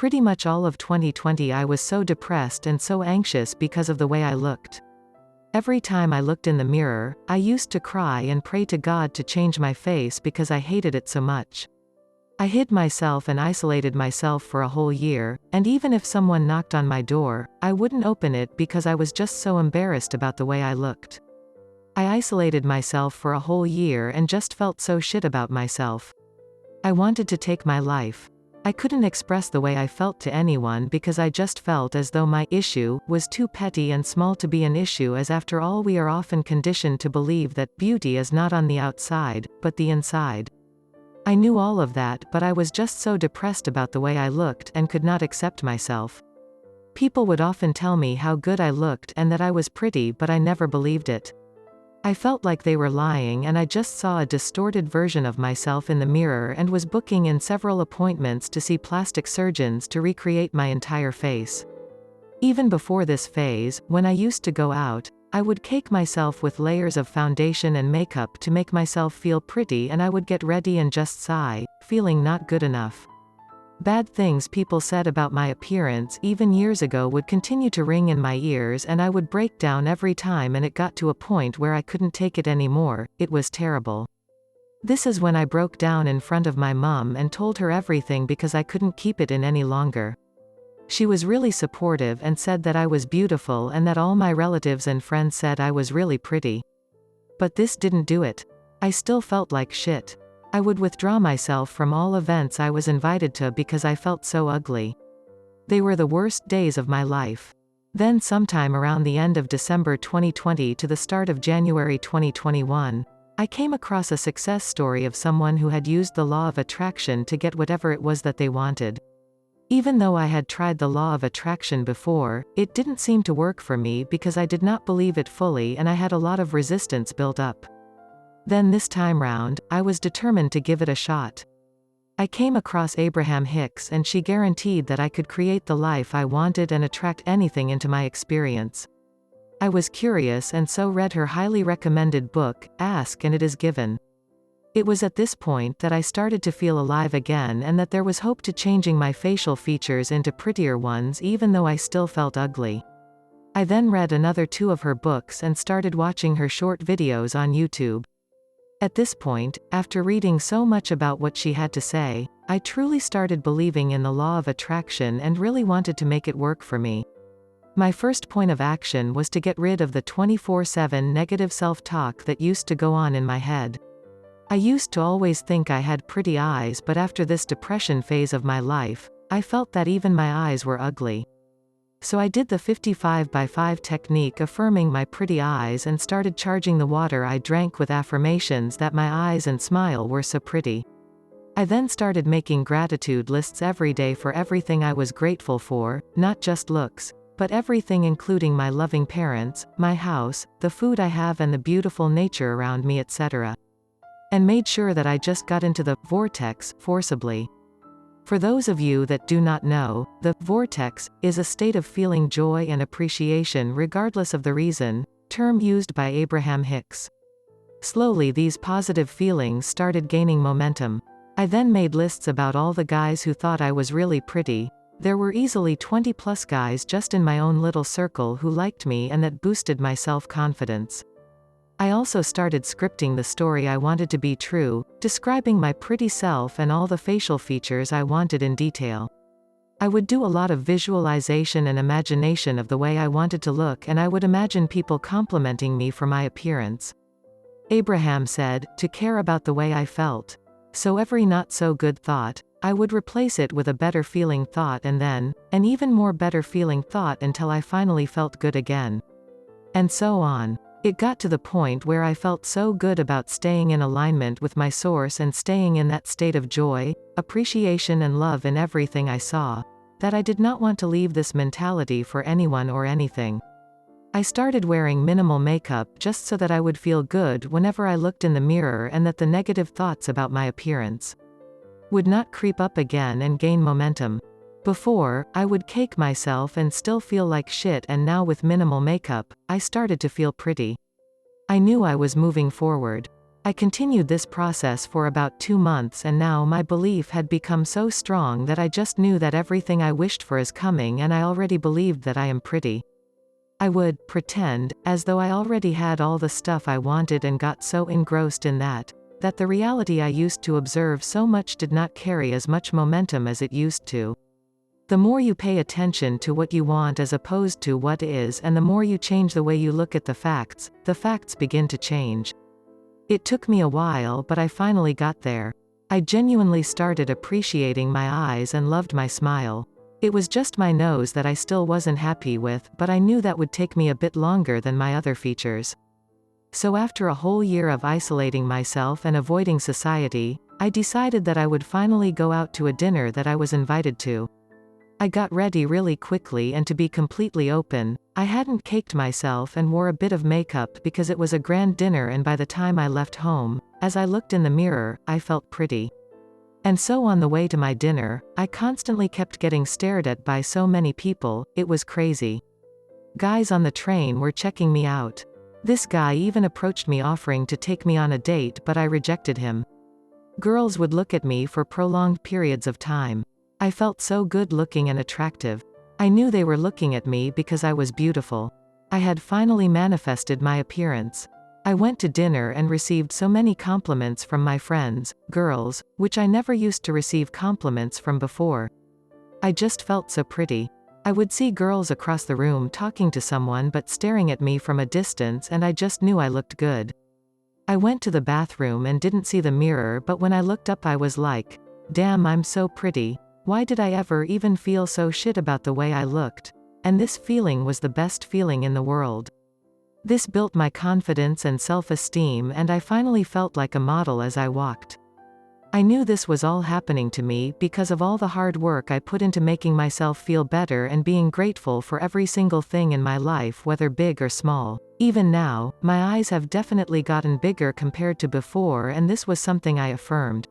Pretty much all of 2020 I was so depressed and so anxious because of the way I looked. Every time I looked in the mirror, I used to cry and pray to God to change my face because I hated it so much. I hid myself and isolated myself for a whole year, and even if someone knocked on my door, I wouldn't open it because I was just so embarrassed about the way I looked. I isolated myself for a whole year and just felt so shit about myself. I wanted to take my life. I couldn't express the way I felt to anyone because I just felt as though my issue was too petty and small to be an issue, as after all we are often conditioned to believe that beauty is not on the outside, but the inside. I knew all of that, but I was just so depressed about the way I looked and could not accept myself. People would often tell me how good I looked and that I was pretty, but I never believed it. I felt like they were lying, and I just saw a distorted version of myself in the mirror and was booking in several appointments to see plastic surgeons to recreate my entire face. Even before this phase, when I used to go out, I would cake myself with layers of foundation and makeup to make myself feel pretty, and I would get ready and just sigh, feeling not good enough. Bad things people said about my appearance even years ago would continue to ring in my ears, and I would break down every time, and it got to a point where I couldn't take it anymore. It was terrible. This is when I broke down in front of my mom and told her everything because I couldn't keep it in any longer. She was really supportive and said that I was beautiful and that all my relatives and friends said I was really pretty. But this didn't do it. I still felt like shit. I would withdraw myself from all events I was invited to because I felt so ugly. They were the worst days of my life. Then sometime around the end of December 2020 to the start of January 2021, I came across a success story of someone who had used the law of attraction to get whatever it was that they wanted. Even though I had tried the law of attraction before, it didn't seem to work for me because I did not believe it fully and I had a lot of resistance built up. Then this time round, I was determined to give it a shot. I came across Abraham Hicks, and she guaranteed that I could create the life I wanted and attract anything into my experience. I was curious and so read her highly recommended book, Ask and It Is Given. It was at this point that I started to feel alive again, and that there was hope to changing my facial features into prettier ones even though I still felt ugly. I then read another 2 of her books and started watching her short videos on YouTube. At this point, after reading so much about what she had to say, I truly started believing in the law of attraction and really wanted to make it work for me. My first point of action was to get rid of the 24/7 negative self-talk that used to go on in my head. I used to always think I had pretty eyes, but after this depression phase of my life, I felt that even my eyes were ugly. So I did the 55x5 technique, affirming my pretty eyes, and started charging the water I drank with affirmations that my eyes and smile were so pretty. I then started making gratitude lists every day for everything I was grateful for, not just looks, but everything, including my loving parents, my house, the food I have, and the beautiful nature around me, etc. And made sure that I just got into the vortex forcibly. For those of you that do not know, the vortex is a state of feeling joy and appreciation regardless of the reason, term used by Abraham Hicks. Slowly these positive feelings started gaining momentum. I then made lists about all the guys who thought I was really pretty. There were easily 20+ guys just in my own little circle who liked me, and that boosted my self-confidence. I also started scripting the story I wanted to be true, describing my pretty self and all the facial features I wanted in detail. I would do a lot of visualization and imagination of the way I wanted to look, and I would imagine people complimenting me for my appearance. Abraham said, to care about the way I felt. So every not-so-good thought, I would replace it with a better feeling thought, and then, an even more better feeling thought, until I finally felt good again. And so on. It got to the point where I felt so good about staying in alignment with my source and staying in that state of joy, appreciation and love in everything I saw, that I did not want to leave this mentality for anyone or anything. I started wearing minimal makeup just so that I would feel good whenever I looked in the mirror, and that the negative thoughts about my appearance would not creep up again and gain momentum. Before, I would cake myself and still feel like shit, and now with minimal makeup, I started to feel pretty. I knew I was moving forward. I continued this process for about 2 months, and now my belief had become so strong that I just knew that everything I wished for is coming, and I already believed that I am pretty. I would pretend, as though I already had all the stuff I wanted, and got so engrossed in that the reality I used to observe so much did not carry as much momentum as it used to. The more you pay attention to what you want as opposed to what is, and the more you change the way you look at the facts begin to change. It took me a while, but I finally got there. I genuinely started appreciating my eyes and loved my smile. It was just my nose that I still wasn't happy with, but I knew that would take me a bit longer than my other features. So after a whole year of isolating myself and avoiding society, I decided that I would finally go out to a dinner that I was invited to. I got ready really quickly, and to be completely open, I hadn't caked myself and wore a bit of makeup because it was a grand dinner, and by the time I left home, as I looked in the mirror, I felt pretty. And so on the way to my dinner, I constantly kept getting stared at by so many people, it was crazy. Guys on the train were checking me out. This guy even approached me offering to take me on a date, but I rejected him. Girls would look at me for prolonged periods of time. I felt so good looking and attractive. I knew they were looking at me because I was beautiful. I had finally manifested my appearance. I went to dinner and received so many compliments from my friends, girls, which I never used to receive compliments from before. I just felt so pretty. I would see girls across the room talking to someone but staring at me from a distance, and I just knew I looked good. I went to the bathroom and didn't see the mirror, but when I looked up I was like, damn, I'm so pretty. Why did I ever even feel so shit about the way I looked? And this feeling was the best feeling in the world. This built my confidence and self-esteem, and I finally felt like a model as I walked. I knew this was all happening to me because of all the hard work I put into making myself feel better and being grateful for every single thing in my life, whether big or small. Even now, my eyes have definitely gotten bigger compared to before, and this was something I affirmed.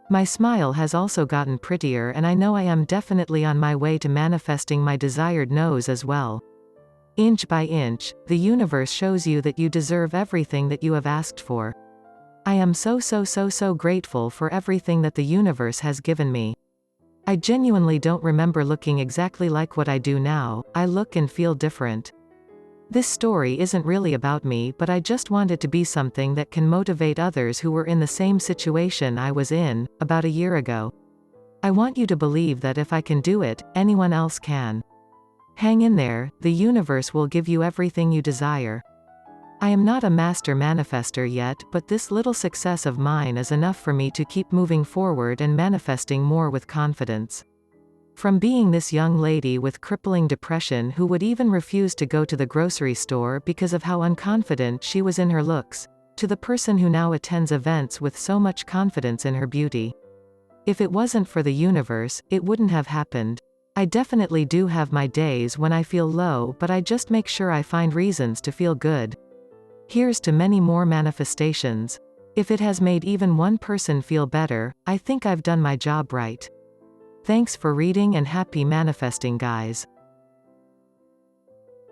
My smile has also gotten prettier, and I know I am definitely on my way to manifesting my desired nose as well. Inch by inch, the universe shows you that you deserve everything that you have asked for. I am so grateful for everything that the universe has given me. I genuinely don't remember looking exactly like what I do now. I look and feel different. This story isn't really about me, but I just want it to be something that can motivate others who were in the same situation I was in, about a year ago. I want you to believe that if I can do it, anyone else can. Hang in there, the universe will give you everything you desire. I am not a master manifester yet, but this little success of mine is enough for me to keep moving forward and manifesting more with confidence. From being this young lady with crippling depression who would even refuse to go to the grocery store because of how unconfident she was in her looks, to the person who now attends events with so much confidence in her beauty. If it wasn't for the universe, it wouldn't have happened. I definitely do have my days when I feel low, but I just make sure I find reasons to feel good. Here's to many more manifestations. If it has made even one person feel better, I think I've done my job right. Thanks for reading, and happy manifesting, guys.